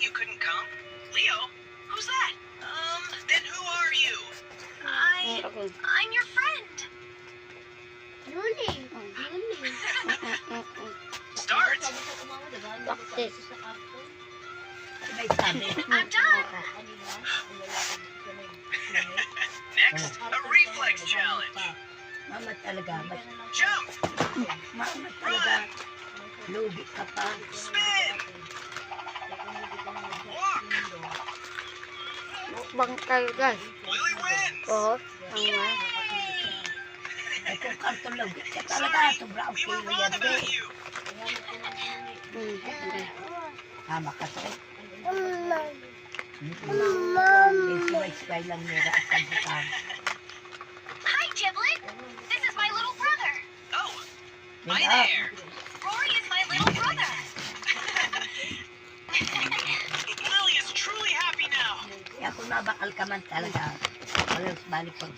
you couldn't come? Leo? Who's that? Then who are you? I'm your friend. Luli. Start! Bakit? I'm done. Next, a reflex challenge. Mama talaga. Jump! Mama talaga. Lugi ka pa. Spin! Walk! Mukbang tayo guys. Willie wins! Oo. Ang nga. Ay kung karton lugi ka talaga. Sobra ang We were kilo wrong yan. about you. Okay. Tama ka to. Mama. Isway lang nila at kabutan. Hi, Giblet. This is my little brother. Oh, hi Diba? there. Rory is my little brother. Lily is truly happy now. Kaya kung nabakal ka man talaga, alas balik ko.